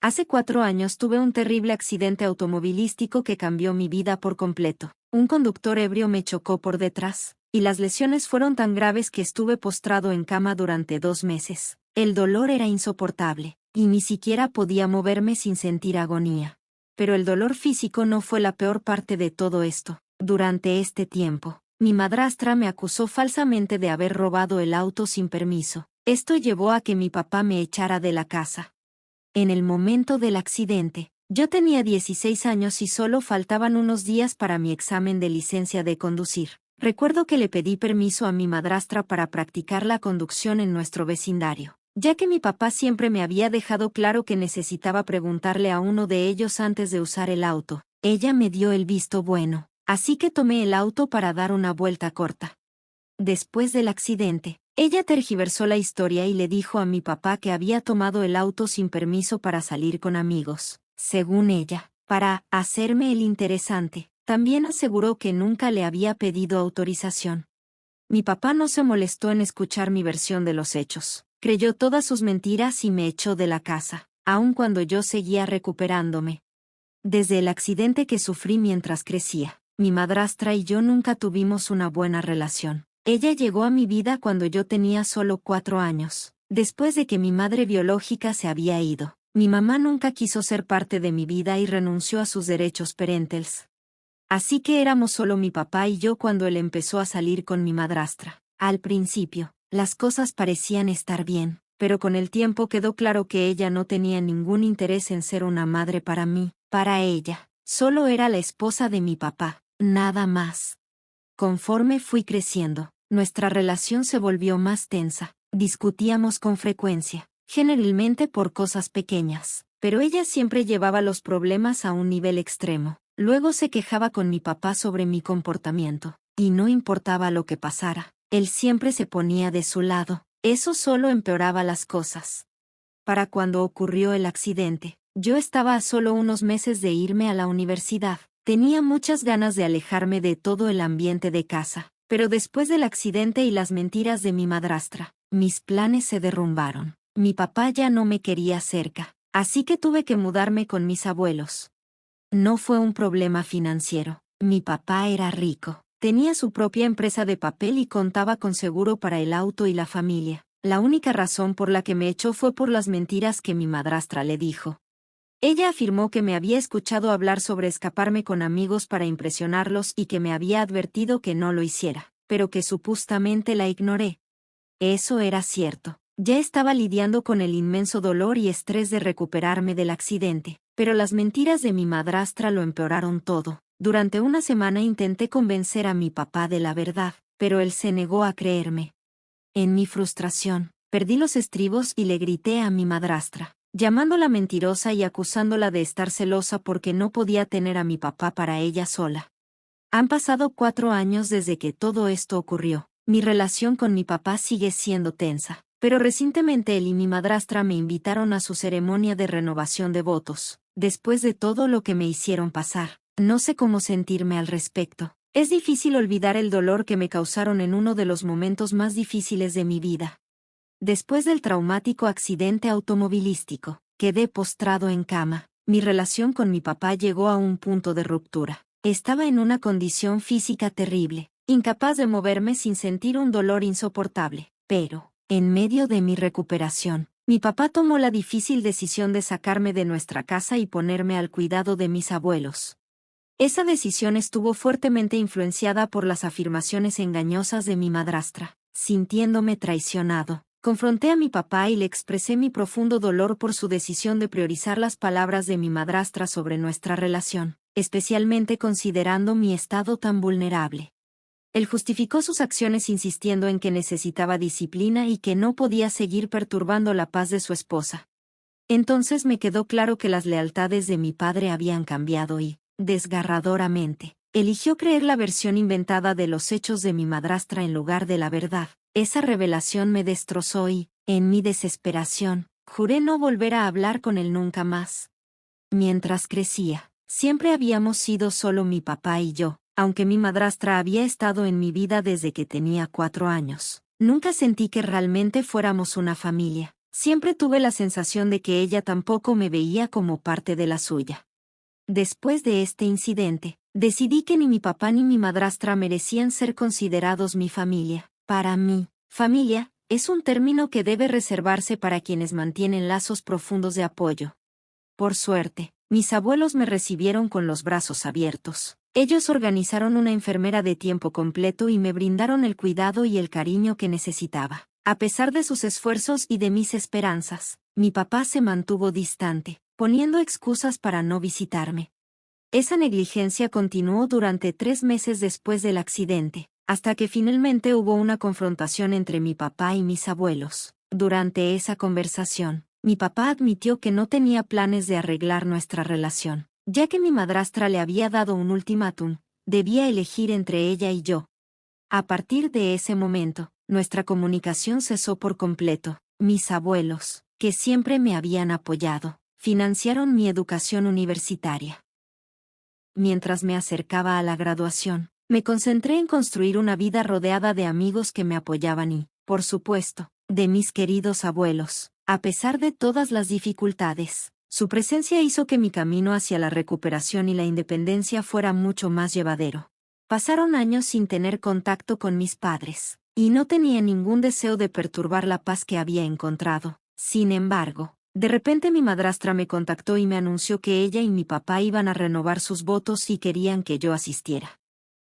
Hace 4 años tuve un terrible accidente automovilístico que cambió mi vida por completo. Un conductor ebrio me chocó por detrás, y las lesiones fueron tan graves que estuve postrado en cama durante 2 meses. El dolor era insoportable, y ni siquiera podía moverme sin sentir agonía. Pero el dolor físico no fue la peor parte de todo esto. Durante este tiempo, mi madrastra me acusó falsamente de haber robado el auto sin permiso. Esto llevó a que mi papá me echara de la casa. En el momento del accidente, yo tenía 16 años y solo faltaban unos días para mi examen de licencia de conducir. Recuerdo que le pedí permiso a mi madrastra para practicar la conducción en nuestro vecindario, ya que mi papá siempre me había dejado claro que necesitaba preguntarle a uno de ellos antes de usar el auto. Ella me dio el visto bueno, así que tomé el auto para dar una vuelta corta. Después del accidente, ella tergiversó la historia y le dijo a mi papá que había tomado el auto sin permiso para salir con amigos. Según ella, para hacerme el interesante, también aseguró que nunca le había pedido autorización. Mi papá no se molestó en escuchar mi versión de los hechos. Creyó todas sus mentiras y me echó de la casa, aun cuando yo seguía recuperándome. Desde el accidente que sufrí mientras crecía, mi madrastra y yo nunca tuvimos una buena relación. Ella llegó a mi vida cuando yo tenía solo 4 años, después de que mi madre biológica se había ido. Mi mamá nunca quiso ser parte de mi vida y renunció a sus derechos parentales. Así que éramos solo mi papá y yo cuando él empezó a salir con mi madrastra. Al principio, las cosas parecían estar bien, pero con el tiempo quedó claro que ella no tenía ningún interés en ser una madre para mí. Para ella, solo era la esposa de mi papá, nada más. Conforme fui creciendo, nuestra relación se volvió más tensa. Discutíamos con frecuencia, generalmente por cosas pequeñas, pero ella siempre llevaba los problemas a un nivel extremo. Luego se quejaba con mi papá sobre mi comportamiento, y no importaba lo que pasara, él siempre se ponía de su lado. Eso solo empeoraba las cosas. Para cuando ocurrió el accidente, yo estaba a solo unos meses de irme a la universidad. Tenía muchas ganas de alejarme de todo el ambiente de casa, pero después del accidente y las mentiras de mi madrastra, mis planes se derrumbaron. Mi papá ya no me quería cerca, así que tuve que mudarme con mis abuelos. No fue un problema financiero. Mi papá era rico, tenía su propia empresa de papel y contaba con seguro para el auto y la familia. La única razón por la que me echó fue por las mentiras que mi madrastra le dijo. Ella afirmó que me había escuchado hablar sobre escaparme con amigos para impresionarlos y que me había advertido que no lo hiciera, pero que supuestamente la ignoré. Eso era cierto. Ya estaba lidiando con el inmenso dolor y estrés de recuperarme del accidente, pero las mentiras de mi madrastra lo empeoraron todo. Durante una semana intenté convencer a mi papá de la verdad, pero él se negó a creerme. En mi frustración, perdí los estribos y le grité a mi madrastra, llamándola mentirosa y acusándola de estar celosa porque no podía tener a mi papá para ella sola. Han pasado 4 años desde que todo esto ocurrió. Mi relación con mi papá sigue siendo tensa, pero recientemente él y mi madrastra me invitaron a su ceremonia de renovación de votos. Después de todo lo que me hicieron pasar, no sé cómo sentirme al respecto. Es difícil olvidar el dolor que me causaron en uno de los momentos más difíciles de mi vida. Después del traumático accidente automovilístico, quedé postrado en cama. Mi relación con mi papá llegó a un punto de ruptura. Estaba en una condición física terrible, incapaz de moverme sin sentir un dolor insoportable. Pero, en medio de mi recuperación, mi papá tomó la difícil decisión de sacarme de nuestra casa y ponerme al cuidado de mis abuelos. Esa decisión estuvo fuertemente influenciada por las afirmaciones engañosas de mi madrastra. Sintiéndome traicionado, confronté a mi papá y le expresé mi profundo dolor por su decisión de priorizar las palabras de mi madrastra sobre nuestra relación, especialmente considerando mi estado tan vulnerable. Él justificó sus acciones insistiendo en que necesitaba disciplina y que no podía seguir perturbando la paz de su esposa. Entonces me quedó claro que las lealtades de mi padre habían cambiado y, desgarradoramente, eligió creer la versión inventada de los hechos de mi madrastra en lugar de la verdad. Esa revelación me destrozó y, en mi desesperación, juré no volver a hablar con él nunca más. Mientras crecía, siempre habíamos sido solo mi papá y yo, aunque mi madrastra había estado en mi vida desde que tenía 4 años. Nunca sentí que realmente fuéramos una familia. Siempre tuve la sensación de que ella tampoco me veía como parte de la suya. Después de este incidente, decidí que ni mi papá ni mi madrastra merecían ser considerados mi familia. Para mí, familia es un término que debe reservarse para quienes mantienen lazos profundos de apoyo. Por suerte, mis abuelos me recibieron con los brazos abiertos. Ellos organizaron una enfermera de tiempo completo y me brindaron el cuidado y el cariño que necesitaba. A pesar de sus esfuerzos y de mis esperanzas, mi papá se mantuvo distante, poniendo excusas para no visitarme. Esa negligencia continuó durante 3 meses después del accidente, hasta que finalmente hubo una confrontación entre mi papá y mis abuelos. Durante esa conversación, mi papá admitió que no tenía planes de arreglar nuestra relación, ya que mi madrastra le había dado un ultimátum, debía elegir entre ella y yo. A partir de ese momento, nuestra comunicación cesó por completo. Mis abuelos, que siempre me habían apoyado, financiaron mi educación universitaria. Mientras me acercaba a la graduación, me concentré en construir una vida rodeada de amigos que me apoyaban y, por supuesto, de mis queridos abuelos. A pesar de todas las dificultades, su presencia hizo que mi camino hacia la recuperación y la independencia fuera mucho más llevadero. Pasaron años sin tener contacto con mis padres, y no tenía ningún deseo de perturbar la paz que había encontrado. Sin embargo, de repente mi madrastra me contactó y me anunció que ella y mi papá iban a renovar sus votos y querían que yo asistiera.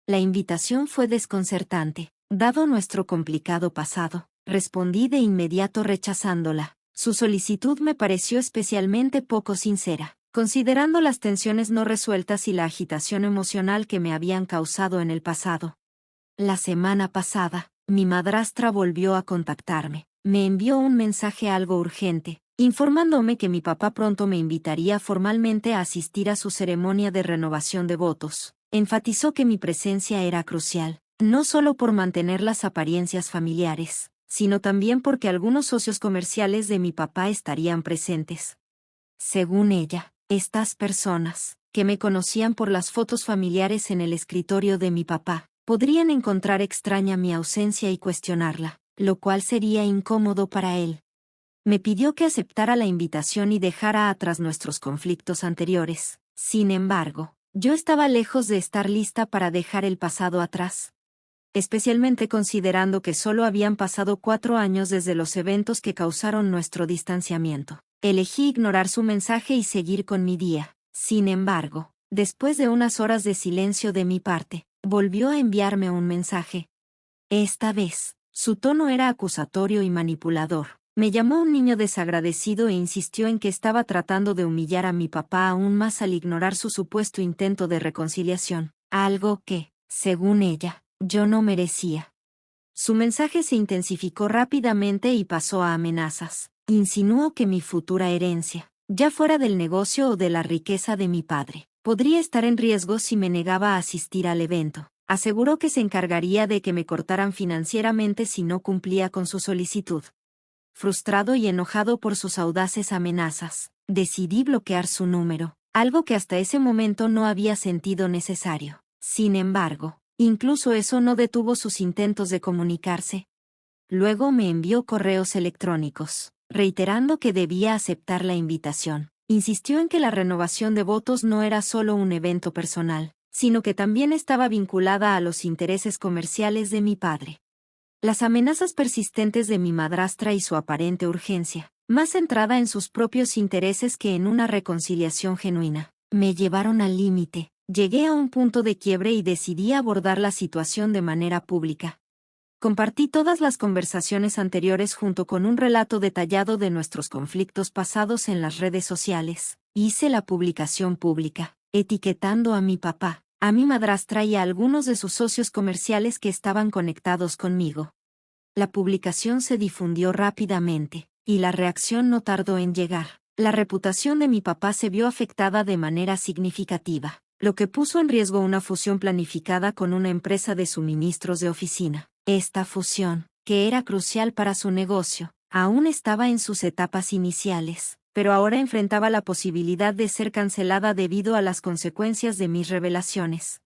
La invitación fue desconcertante, dado nuestro complicado pasado. Respondí de inmediato rechazándola. Su solicitud me pareció especialmente poco sincera, considerando las tensiones no resueltas y la agitación emocional que me habían causado en el pasado. La semana pasada, mi madrastra volvió a contactarme. Me envió un mensaje algo urgente, informándome que mi papá pronto me invitaría formalmente a asistir a su ceremonia de renovación de votos. Enfatizó que mi presencia era crucial, no solo por mantener las apariencias familiares, sino también porque algunos socios comerciales de mi papá estarían presentes. Según ella, estas personas, que me conocían por las fotos familiares en el escritorio de mi papá, podrían encontrar extraña mi ausencia y cuestionarla, lo cual sería incómodo para él. Me pidió que aceptara la invitación y dejara atrás nuestros conflictos anteriores. Sin embargo, yo estaba lejos de estar lista para dejar el pasado atrás, especialmente considerando que solo habían pasado 4 años desde los eventos que causaron nuestro distanciamiento. Elegí ignorar su mensaje y seguir con mi día. Sin embargo, después de unas horas de silencio de mi parte, volvió a enviarme un mensaje. Esta vez, su tono era acusatorio y manipulador. Me llamó un niño desagradecido e insistió en que estaba tratando de humillar a mi papá aún más al ignorar su supuesto intento de reconciliación, algo que, según ella, yo no merecía. Su mensaje se intensificó rápidamente y pasó a amenazas. Insinuó que mi futura herencia, ya fuera del negocio o de la riqueza de mi padre, podría estar en riesgo si me negaba a asistir al evento. Aseguró que se encargaría de que me cortaran financieramente si no cumplía con su solicitud. Frustrado y enojado por sus audaces amenazas, decidí bloquear su número, algo que hasta ese momento no había sentido necesario. Sin embargo, incluso eso no detuvo sus intentos de comunicarse. Luego me envió correos electrónicos, reiterando que debía aceptar la invitación. Insistió en que la renovación de votos no era solo un evento personal, sino que también estaba vinculada a los intereses comerciales de mi padre. Las amenazas persistentes de mi madrastra y su aparente urgencia, más centrada en sus propios intereses que en una reconciliación genuina, me llevaron al límite. Llegué a un punto de quiebre y decidí abordar la situación de manera pública. Compartí todas las conversaciones anteriores junto con un relato detallado de nuestros conflictos pasados en las redes sociales. Hice la publicación pública, etiquetando a mi papá, a mi madrastra y a algunos de sus socios comerciales que estaban conectados conmigo. La publicación se difundió rápidamente, y la reacción no tardó en llegar. La reputación de mi papá se vio afectada de manera significativa, lo que puso en riesgo una fusión planificada con una empresa de suministros de oficina. Esta fusión, que era crucial para su negocio, aún estaba en sus etapas iniciales, pero ahora enfrentaba la posibilidad de ser cancelada debido a las consecuencias de mis revelaciones.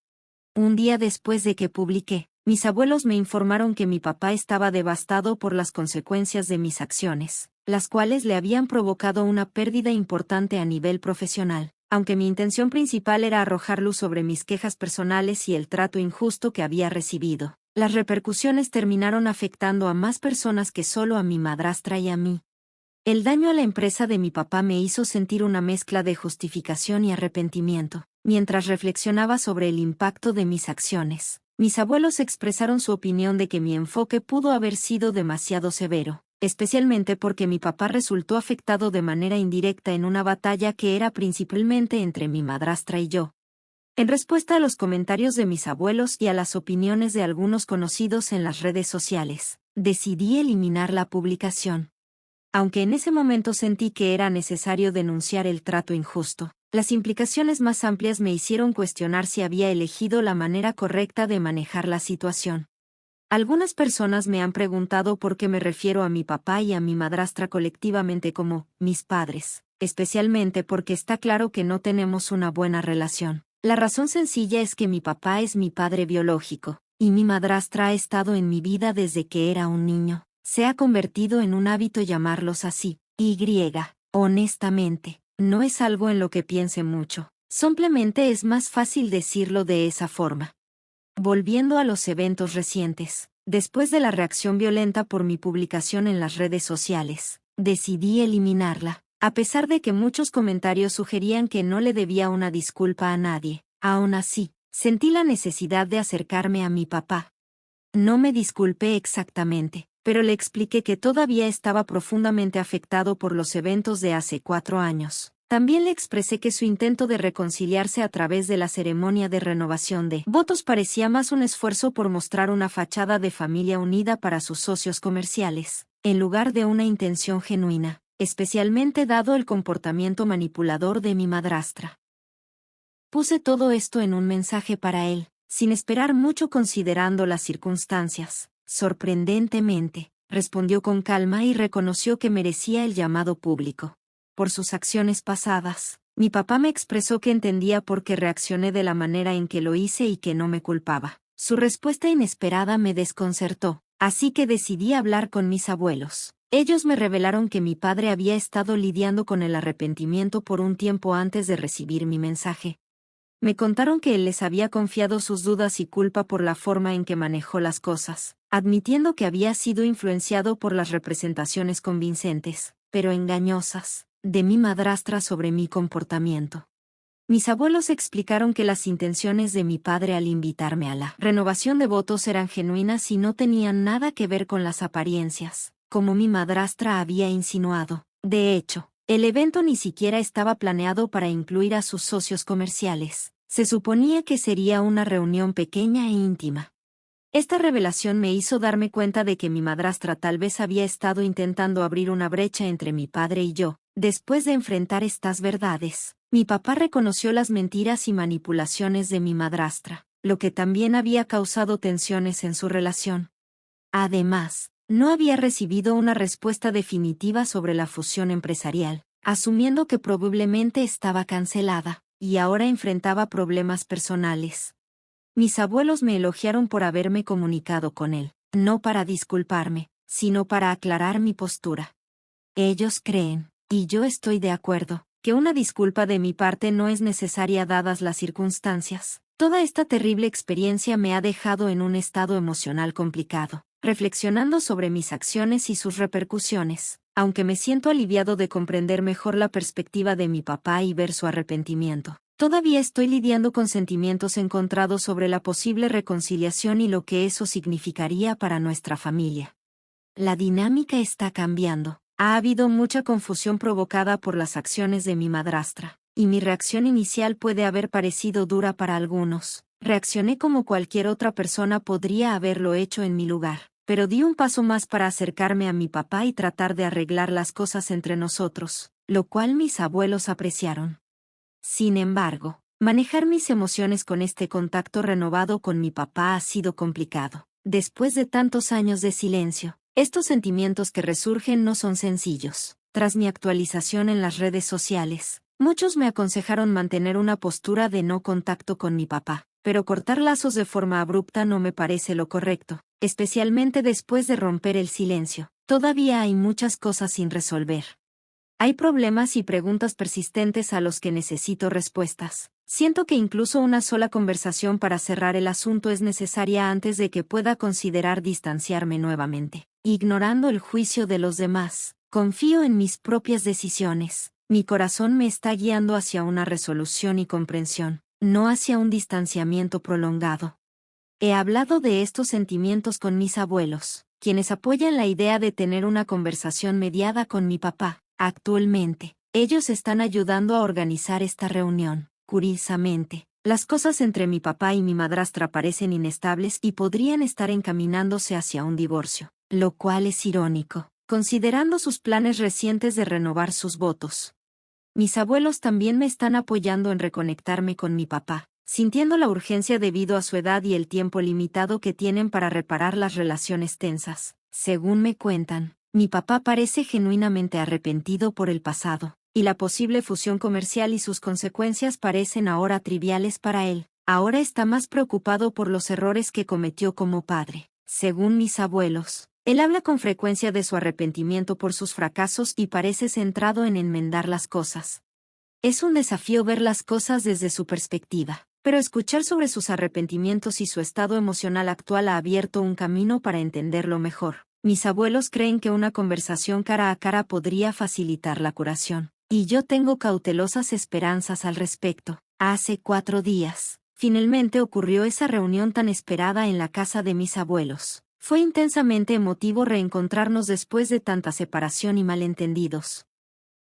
Un día después de que publiqué, mis abuelos me informaron que mi papá estaba devastado por las consecuencias de mis acciones. las cuales le habían provocado una pérdida importante a nivel profesional. Aunque mi intención principal era arrojar luz sobre mis quejas personales y el trato injusto que había recibido, las repercusiones terminaron afectando a más personas que solo a mi madrastra y a mí. El daño a la empresa de mi papá me hizo sentir una mezcla de justificación y arrepentimiento. Mientras reflexionaba sobre el impacto de mis acciones, mis abuelos expresaron su opinión de que mi enfoque pudo haber sido demasiado severo, especialmente porque mi papá resultó afectado de manera indirecta en una batalla que era principalmente entre mi madrastra y yo. En respuesta a los comentarios de mis abuelos y a las opiniones de algunos conocidos en las redes sociales, decidí eliminar la publicación. Aunque en ese momento sentí que era necesario denunciar el trato injusto, las implicaciones más amplias me hicieron cuestionar si había elegido la manera correcta de manejar la situación. Algunas personas me han preguntado por qué me refiero a mi papá y a mi madrastra colectivamente como mis padres, especialmente porque está claro que no tenemos una buena relación. La razón sencilla es que mi papá es mi padre biológico, y mi madrastra ha estado en mi vida desde que era un niño. Se ha convertido en un hábito llamarlos así. Honestamente, no es algo en lo que piense mucho. Simplemente es más fácil decirlo de esa forma. Volviendo a los eventos recientes, después de la reacción violenta por mi publicación en las redes sociales, decidí eliminarla. A pesar de que muchos comentarios sugerían que no le debía una disculpa a nadie, aún así, sentí la necesidad de acercarme a mi papá. No me disculpé exactamente, pero le expliqué que todavía estaba profundamente afectado por los eventos de hace 4 años. También le expresé que su intento de reconciliarse a través de la ceremonia de renovación de votos parecía más un esfuerzo por mostrar una fachada de familia unida para sus socios comerciales, en lugar de una intención genuina, especialmente dado el comportamiento manipulador de mi madrastra. Puse todo esto en un mensaje para él, sin esperar mucho considerando las circunstancias. Sorprendentemente, respondió con calma y reconoció que merecía el llamado público. Por sus acciones pasadas, mi papá me expresó que entendía por qué reaccioné de la manera en que lo hice y que no me culpaba. Su respuesta inesperada me desconcertó, así que decidí hablar con mis abuelos. Ellos me revelaron que mi padre había estado lidiando con el arrepentimiento por un tiempo antes de recibir mi mensaje. Me contaron que él les había confiado sus dudas y culpa por la forma en que manejó las cosas, admitiendo que había sido influenciado por las representaciones convincentes, pero engañosas, de mi madrastra sobre mi comportamiento. Mis abuelos explicaron que las intenciones de mi padre al invitarme a la renovación de votos eran genuinas y no tenían nada que ver con las apariencias, como mi madrastra había insinuado. De hecho, el evento ni siquiera estaba planeado para incluir a sus socios comerciales. Se suponía que sería una reunión pequeña e íntima. Esta revelación me hizo darme cuenta de que mi madrastra tal vez había estado intentando abrir una brecha entre mi padre y yo. Después de enfrentar estas verdades, mi papá reconoció las mentiras y manipulaciones de mi madrastra, lo que también había causado tensiones en su relación. Además, no había recibido una respuesta definitiva sobre la fusión empresarial, asumiendo que probablemente estaba cancelada, y ahora enfrentaba problemas personales. Mis abuelos me elogiaron por haberme comunicado con él, no para disculparme, sino para aclarar mi postura. Ellos creen, y yo estoy de acuerdo, que una disculpa de mi parte no es necesaria dadas las circunstancias. Toda esta terrible experiencia me ha dejado en un estado emocional complicado, reflexionando sobre mis acciones y sus repercusiones, aunque me siento aliviado de comprender mejor la perspectiva de mi papá y ver su arrepentimiento. Todavía estoy lidiando con sentimientos encontrados sobre la posible reconciliación y lo que eso significaría para nuestra familia. La dinámica está cambiando. Ha habido mucha confusión provocada por las acciones de mi madrastra, y mi reacción inicial puede haber parecido dura para algunos. Reaccioné como cualquier otra persona podría haberlo hecho en mi lugar, pero di un paso más para acercarme a mi papá y tratar de arreglar las cosas entre nosotros, lo cual mis abuelos apreciaron. Sin embargo, manejar mis emociones con este contacto renovado con mi papá ha sido complicado. Después de tantos años de silencio, estos sentimientos que resurgen no son sencillos. Tras mi actualización en las redes sociales, muchos me aconsejaron mantener una postura de no contacto con mi papá, pero cortar lazos de forma abrupta no me parece lo correcto. especialmente después de romper el silencio. Todavía hay muchas cosas sin resolver. Hay problemas y preguntas persistentes a los que necesito respuestas. Siento que incluso una sola conversación para cerrar el asunto es necesaria antes de que pueda considerar distanciarme nuevamente. Ignorando el juicio de los demás, confío en mis propias decisiones. Mi corazón me está guiando hacia una resolución y comprensión, no hacia un distanciamiento prolongado. He hablado de estos sentimientos con mis abuelos, quienes apoyan la idea de tener una conversación mediada con mi papá. Actualmente, ellos están ayudando a organizar esta reunión. Curiosamente, las cosas entre mi papá y mi madrastra parecen inestables y podrían estar encaminándose hacia un divorcio, lo cual es irónico, considerando sus planes recientes de renovar sus votos. Mis abuelos también me están apoyando en reconectarme con mi papá, sintiendo la urgencia debido a su edad y el tiempo limitado que tienen para reparar las relaciones tensas. Según me cuentan, mi papá parece genuinamente arrepentido por el pasado, y la posible fusión comercial y sus consecuencias parecen ahora triviales para él. Ahora está más preocupado por los errores que cometió como padre. Según mis abuelos, él habla con frecuencia de su arrepentimiento por sus fracasos y parece centrado en enmendar las cosas. Es un desafío ver las cosas desde su perspectiva, pero escuchar sobre sus arrepentimientos y su estado emocional actual ha abierto un camino para entenderlo mejor. Mis abuelos creen que una conversación cara a cara podría facilitar la curación, y yo tengo cautelosas esperanzas al respecto. Hace 4 días, finalmente ocurrió esa reunión tan esperada en la casa de mis abuelos. Fue intensamente emotivo reencontrarnos después de tanta separación y malentendidos.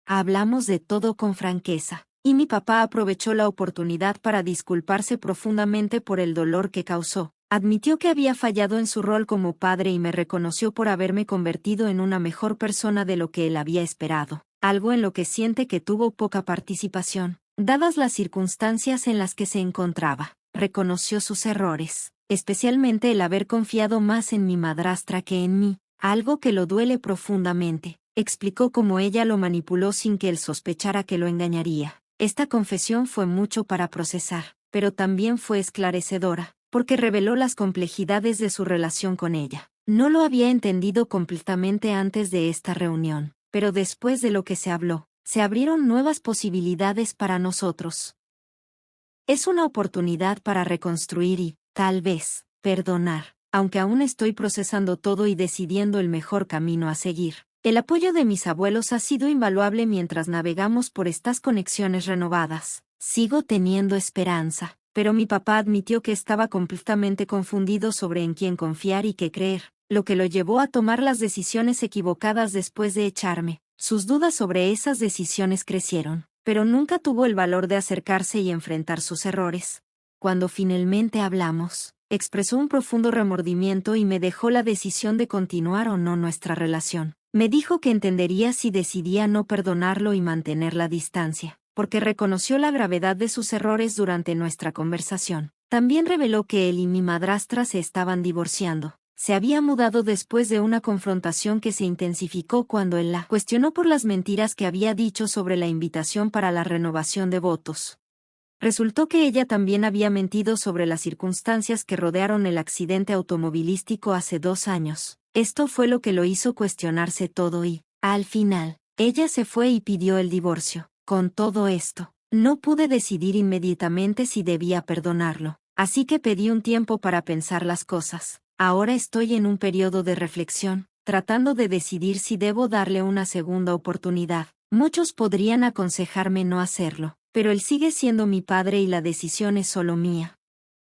Hablamos de todo con franqueza, y mi papá aprovechó la oportunidad para disculparse profundamente por el dolor que causó. Admitió que había fallado en su rol como padre y me reconoció por haberme convertido en una mejor persona de lo que él había esperado, algo en lo que siente que tuvo poca participación, dadas las circunstancias en las que se encontraba. Reconoció sus errores, especialmente el haber confiado más en mi madrastra que en mí, algo que lo duele profundamente. Explicó cómo ella lo manipuló sin que él sospechara que lo engañaría. Esta confesión fue mucho para procesar, pero también fue esclarecedora, porque reveló las complejidades de su relación con ella. No lo había entendido completamente antes de esta reunión, pero después de lo que se habló, se abrieron nuevas posibilidades para nosotros. Es una oportunidad para reconstruir y, tal vez, perdonar, aunque aún estoy procesando todo y decidiendo el mejor camino a seguir. El apoyo de mis abuelos ha sido invaluable mientras navegamos por estas conexiones renovadas. Sigo teniendo esperanza, pero mi papá admitió que estaba completamente confundido sobre en quién confiar y qué creer, lo que lo llevó a tomar las decisiones equivocadas después de echarme. Sus dudas sobre esas decisiones crecieron, pero nunca tuvo el valor de acercarse y enfrentar sus errores. Cuando finalmente hablamos, expresó un profundo remordimiento y me dejó la decisión de continuar o no nuestra relación. Me dijo que entendería si decidía no perdonarlo y mantener la distancia, porque reconoció la gravedad de sus errores durante nuestra conversación. También reveló que él y mi madrastra se estaban divorciando. Se había mudado después de una confrontación que se intensificó cuando él la cuestionó por las mentiras que había dicho sobre la invitación para la renovación de votos. Resultó que ella también había mentido sobre las circunstancias que rodearon el accidente automovilístico hace 2 años. Esto fue lo que lo hizo cuestionarse todo y, al final, ella se fue y pidió el divorcio. Con todo esto, no pude decidir inmediatamente si debía perdonarlo, así que pedí un tiempo para pensar las cosas. Ahora estoy en un periodo de reflexión, tratando de decidir si debo darle una segunda oportunidad. Muchos podrían aconsejarme no hacerlo, pero él sigue siendo mi padre y la decisión es solo mía.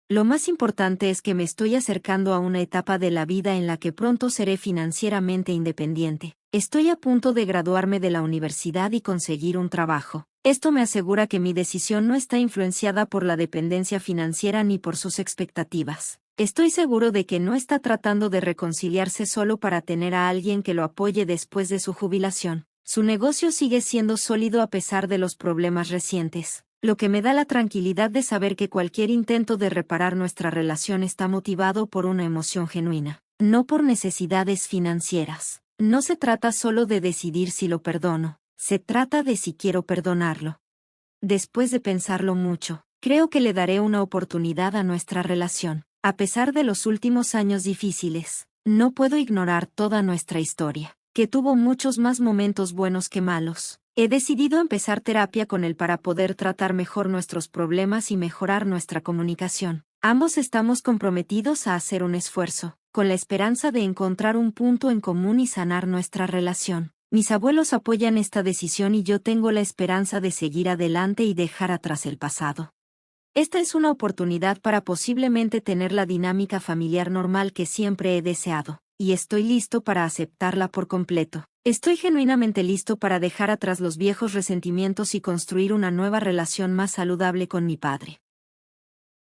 Lo más importante es que me estoy acercando a una etapa de la vida en la que pronto seré financieramente independiente. Estoy a punto de graduarme de la universidad y conseguir un trabajo. Esto me asegura que mi decisión no está influenciada por la dependencia financiera ni por sus expectativas. Estoy seguro de que no está tratando de reconciliarse solo para tener a alguien que lo apoye después de su jubilación. Su negocio sigue siendo sólido a pesar de los problemas recientes, lo que me da la tranquilidad de saber que cualquier intento de reparar nuestra relación está motivado por una emoción genuina, no por necesidades financieras. No se trata solo de decidir si lo perdono, se trata de si quiero perdonarlo. Después de pensarlo mucho, creo que le daré una oportunidad a nuestra relación. A pesar de los últimos años difíciles, no puedo ignorar toda nuestra historia, que tuvo muchos más momentos buenos que malos. He decidido empezar terapia con él para poder tratar mejor nuestros problemas y mejorar nuestra comunicación. Ambos estamos comprometidos a hacer un esfuerzo, con la esperanza de encontrar un punto en común y sanar nuestra relación. Mis abuelos apoyan esta decisión y yo tengo la esperanza de seguir adelante y dejar atrás el pasado. Esta es una oportunidad para posiblemente tener la dinámica familiar normal que siempre he deseado, y estoy listo para aceptarla por completo. Estoy genuinamente listo para dejar atrás los viejos resentimientos y construir una nueva relación más saludable con mi padre.